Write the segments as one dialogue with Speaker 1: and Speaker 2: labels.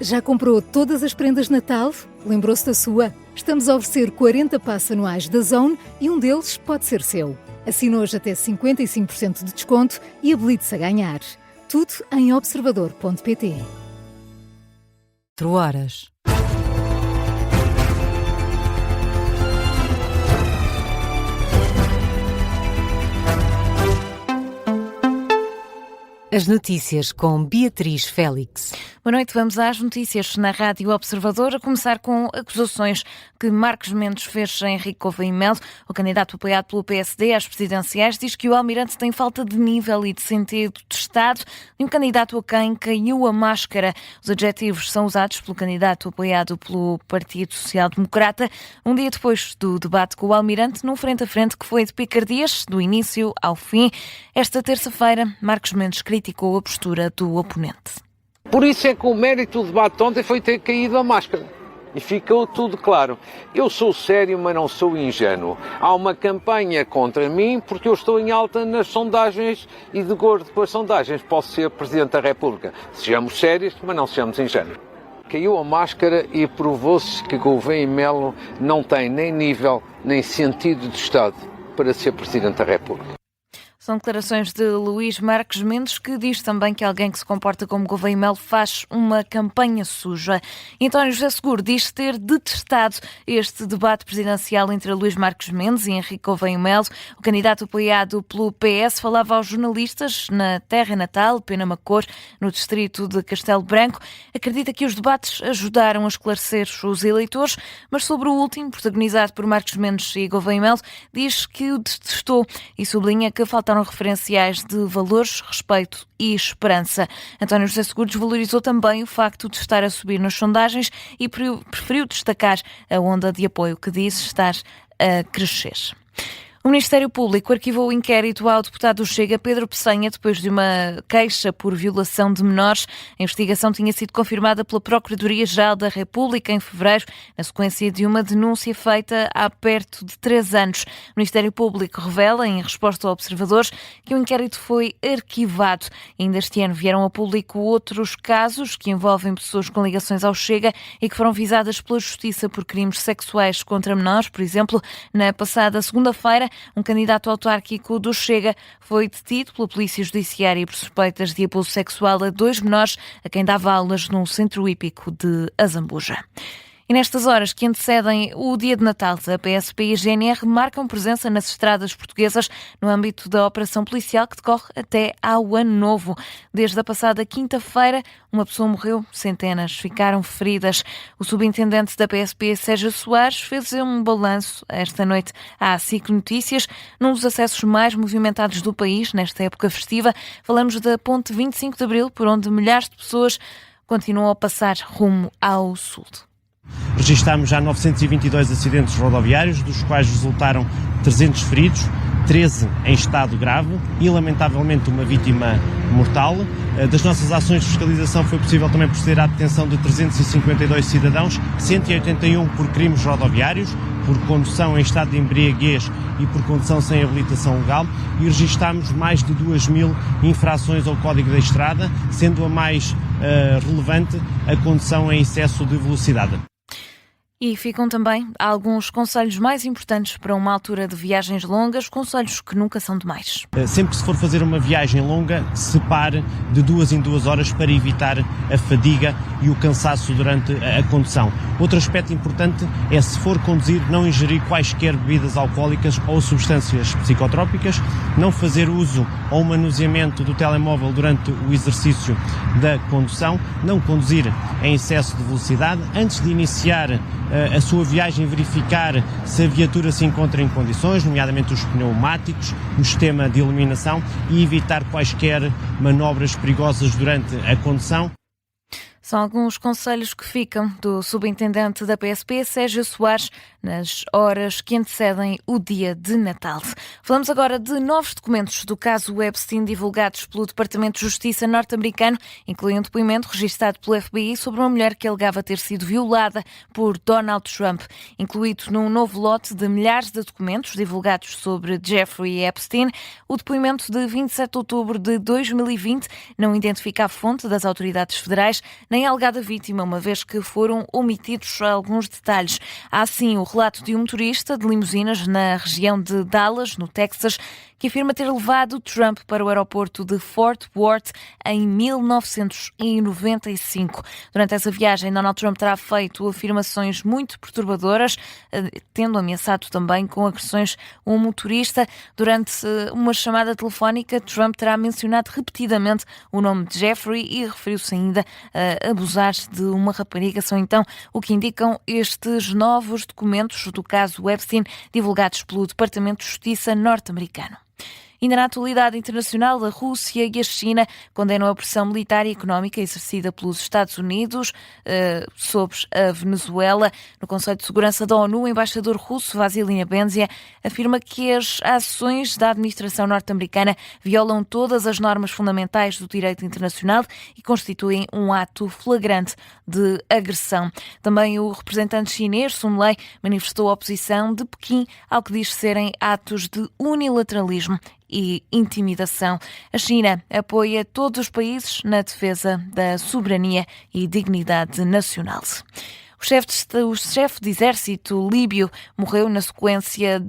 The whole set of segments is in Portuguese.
Speaker 1: Já comprou todas as prendas de Natal? Lembrou-se da sua? Estamos a oferecer 40 passes anuais da Zone e um deles pode ser seu. Assine hoje até 55% de desconto e habilite-se a ganhar. Tudo em observador.pt.
Speaker 2: 4 horas. As notícias com Beatriz Félix.
Speaker 3: Boa noite, vamos às notícias na Rádio Observador, a começar com acusações que Marcos Mendes fez a Henrique Gouveia e Melo. O candidato apoiado pelo PSD às presidenciais diz que o Almirante tem falta de nível e de sentido de Estado e um candidato a quem caiu a máscara. Os adjetivos são usados pelo candidato apoiado pelo Partido Social Democrata, um dia depois do debate com o Almirante, num frente a frente que foi de picardias, do início ao fim. Esta terça-feira, Marcos Mendes criticou a postura do oponente.
Speaker 4: Por isso é que o mérito do debate ontem foi ter caído a máscara. E ficou tudo claro. Eu sou sério, mas não sou ingênuo. Há uma campanha contra mim porque eu estou em alta nas sondagens e de acordo com as sondagens posso ser Presidente da República. Sejamos sérios, mas não sejamos ingênuos. Caiu a máscara e provou-se que Gouveia e Melo não tem nem nível, nem sentido de Estado para ser Presidente da República.
Speaker 3: São declarações de Luís Marques Mendes, que diz também que alguém que se comporta como Gouveia e Melo faz uma campanha suja. António José Seguro diz ter detestado este debate presidencial entre Luís Marques Mendes e Henrique Gouveia e Melo. O candidato apoiado pelo PS falava aos jornalistas na terra natal, Penamacor, no distrito de Castelo Branco. Acredita que os debates ajudaram a esclarecer os eleitores, mas sobre o último, protagonizado por Marques Mendes e Gouveia e Melo, diz que o detestou e sublinha que faltaram referenciais de valores, respeito e esperança. António José Seguro desvalorizou também o facto de estar a subir nas sondagens e preferiu destacar a onda de apoio que diz estar a crescer. O Ministério Público arquivou o inquérito ao deputado do Chega, Pedro Pessanha, depois de uma queixa por violação de menores. A investigação tinha sido confirmada pela Procuradoria-Geral da República em fevereiro, na sequência de uma denúncia feita há perto de 3 anos. O Ministério Público revela, em resposta a observadores, que o inquérito foi arquivado. Ainda este ano vieram a público outros casos que envolvem pessoas com ligações ao Chega e que foram visadas pela Justiça por crimes sexuais contra menores. Por exemplo, na passada segunda-feira, um candidato autárquico do Chega foi detido pela Polícia Judiciária por suspeitas de abuso sexual a 2 menores a quem dava aulas num centro hípico de Azambuja. E nestas horas que antecedem o dia de Natal, a PSP e a GNR marcam presença nas estradas portuguesas no âmbito da operação policial que decorre até ao Ano Novo. Desde a passada quinta-feira, uma pessoa morreu, centenas ficaram feridas. O subintendente da PSP, Sérgio Soares, fez um balanço esta noite à SIC Notícias, num dos acessos mais movimentados do país nesta época festiva. Falamos da Ponte 25 de Abril, por onde milhares de pessoas continuam a passar rumo ao sul.
Speaker 5: Registámos já 922 acidentes rodoviários, dos quais resultaram 300 feridos, 13 em estado grave e, lamentavelmente, uma vítima mortal. Das nossas ações de fiscalização foi possível também proceder à detenção de 352 cidadãos, 181 por crimes rodoviários, por condução em estado de embriaguez e por condução sem habilitação legal, e registámos mais de 2.000 infrações ao Código da Estrada, sendo a mais relevante a condução em excesso de velocidade.
Speaker 3: E ficam também alguns conselhos mais importantes para uma altura de viagens longas, conselhos que nunca são demais.
Speaker 5: Sempre que se for fazer uma viagem longa, separe de 2 em 2 horas para evitar a fadiga e o cansaço durante a condução. Outro aspecto importante é, se for conduzir, não ingerir quaisquer bebidas alcoólicas ou substâncias psicotrópicas, não fazer uso ou manuseamento do telemóvel durante o exercício da condução, não conduzir em excesso de velocidade. Antes de iniciar a sua viagem, verificar se a viatura se encontra em condições, nomeadamente os pneumáticos, o sistema de iluminação, e evitar quaisquer manobras perigosas durante a condução.
Speaker 3: São alguns conselhos que ficam do subintendente da PSP, Sérgio Soares, nas horas que antecedem o dia de Natal. Falamos agora de novos documentos do caso Epstein divulgados pelo Departamento de Justiça norte-americano, incluindo um depoimento registado pelo FBI sobre uma mulher que alegava ter sido violada por Donald Trump. Incluído num novo lote de milhares de documentos divulgados sobre Jeffrey Epstein, o depoimento de 27 de outubro de 2020 não identifica a fonte das autoridades federais, nem nem a alegada vítima, uma vez que foram omitidos alguns detalhes. Há sim o relato de um motorista de limusinas na região de Dallas, no Texas, que afirma ter levado Trump para o aeroporto de Fort Worth em 1995. Durante essa viagem, Donald Trump terá feito afirmações muito perturbadoras, tendo ameaçado também com agressões um motorista. Durante uma chamada telefónica, Trump terá mencionado repetidamente o nome de Jeffrey e referiu-se ainda a abusar de uma rapariga. São então o que indicam estes novos documentos do caso Epstein, divulgados pelo Departamento de Justiça norte-americano. Ainda na atualidade internacional, a Rússia e a China condenam a pressão militar e económica exercida pelos Estados Unidos sobre a Venezuela. No Conselho de Segurança da ONU, o embaixador russo Vasily Nebenzia afirma que as ações da administração norte-americana violam todas as normas fundamentais do direito internacional e constituem um ato flagrante de agressão. Também o representante chinês, Sun Lei, manifestou a oposição de Pequim ao que diz serem atos de unilateralismo e intimidação. A China apoia todos os países na defesa da soberania e dignidade nacional. O chefe de exército líbio morreu na sequência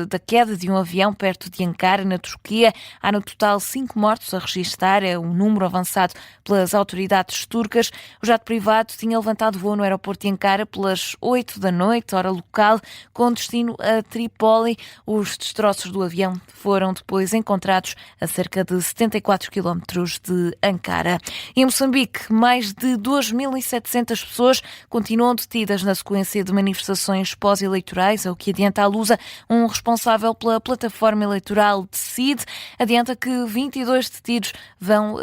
Speaker 3: da queda de um avião perto de Ankara, na Turquia. Há no total 5 mortos a registrar, é um número avançado pelas autoridades turcas. O jato privado tinha levantado voo no aeroporto de Ankara pelas 8 da noite, hora local, com destino a Trípoli. Os destroços do avião foram depois encontrados a cerca de 74 quilómetros de Ankara. Em Moçambique, mais de 2.700 pessoas continuam detidas na sequência de manifestações pós-eleitorais, ao que adianta a Lusa, um responsável pela plataforma eleitoral Decide, adianta que 22 detidos vão,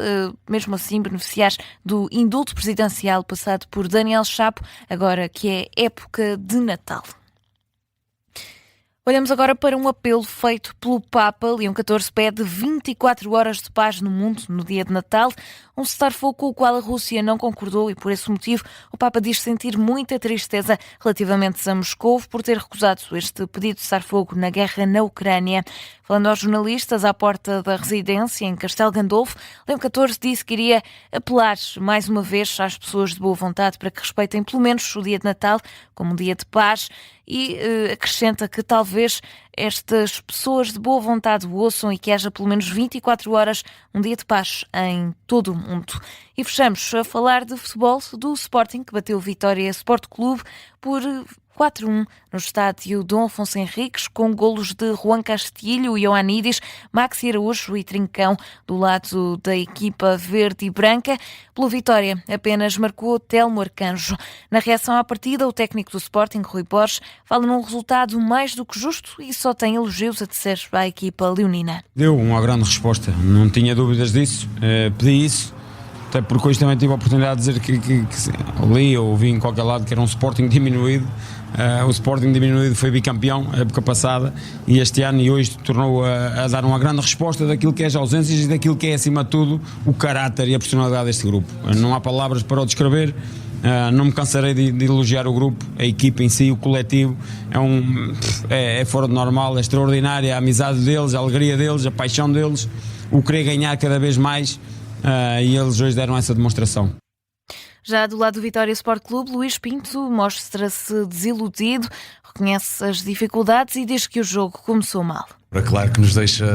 Speaker 3: mesmo assim, beneficiar do indulto presidencial passado por Daniel Chapo, agora que é época de Natal. Olhamos agora para um apelo feito pelo Papa. Leão XIV pede 24 horas de paz no mundo no dia de Natal, um cessar-fogo com o qual a Rússia não concordou e, por esse motivo, o Papa diz sentir muita tristeza relativamente a Moscou por ter recusado este pedido de cessar-fogo na guerra na Ucrânia. Falando aos jornalistas à porta da residência em Castelo Gandolfo, Leão XIV disse que iria apelar mais uma vez às pessoas de boa vontade para que respeitem pelo menos o dia de Natal como um dia de paz e acrescenta que talvez estas pessoas de boa vontade o ouçam e que haja pelo menos 24 horas um dia de paz em todo o mundo. E fechamos a falar de futebol do Sporting, que bateu Vitória Sport Clube por 4-1 no estádio Dom Afonso Henriques, com golos de Juan Castilho, Ioannidis, Maxi Araújo e Trincão do lado da equipa verde e branca. Pela Vitória, apenas marcou Telmo Arcanjo. Na reação à partida, o técnico do Sporting, Rui Borges, fala num resultado mais do que justo e só tem elogios a tecer à equipa leonina.
Speaker 6: Deu uma grande resposta, não tinha dúvidas disso, pedi isso. Até porque hoje também tive a oportunidade de dizer que li ou vi em qualquer lado que era um Sporting diminuído. O Sporting diminuído foi bicampeão a época passada e este ano e hoje tornou a dar uma grande resposta daquilo que é as ausências e daquilo que é, acima de tudo, o caráter e a personalidade deste grupo. Não há palavras para o descrever. Não me cansarei de elogiar o grupo, a equipa em si, o coletivo. É fora de normal, é extraordinária a amizade deles, a alegria deles, a paixão deles, o querer ganhar cada vez mais. E eles hoje deram essa demonstração.
Speaker 3: Já do lado do Vitória Sport Clube, Luís Pinto mostra-se desiludido, reconhece as dificuldades e diz que o jogo começou mal.
Speaker 7: É claro que nos deixa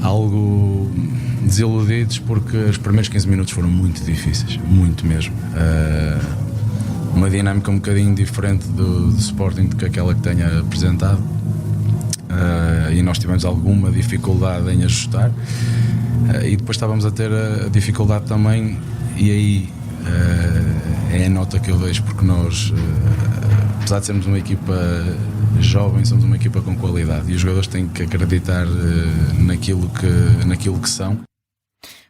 Speaker 7: algo desiludidos porque os primeiros 15 minutos foram muito difíceis, muito mesmo. Uma dinâmica um bocadinho diferente do Sporting do que aquela que tenha apresentado. E nós tivemos alguma dificuldade em ajustar. E depois estávamos a ter a dificuldade também, e aí é a nota que eu deixo, porque nós, apesar de sermos uma equipa jovem, somos uma equipa com qualidade e os jogadores têm que acreditar naquilo que são.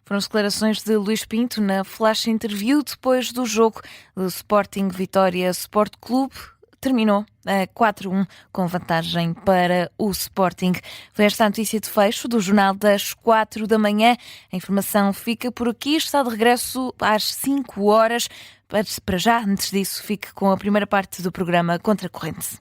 Speaker 3: Foram as declarações de Luís Pinto na flash interview depois do jogo do Sporting Vitória Sport Clube. Terminou a 4-1 com vantagem para o Sporting. Foi esta a notícia de fecho do Jornal das 4 da manhã. A informação fica por aqui, está de regresso às 5 horas. Para já, antes disso, fique com a primeira parte do programa Contra a Corrente.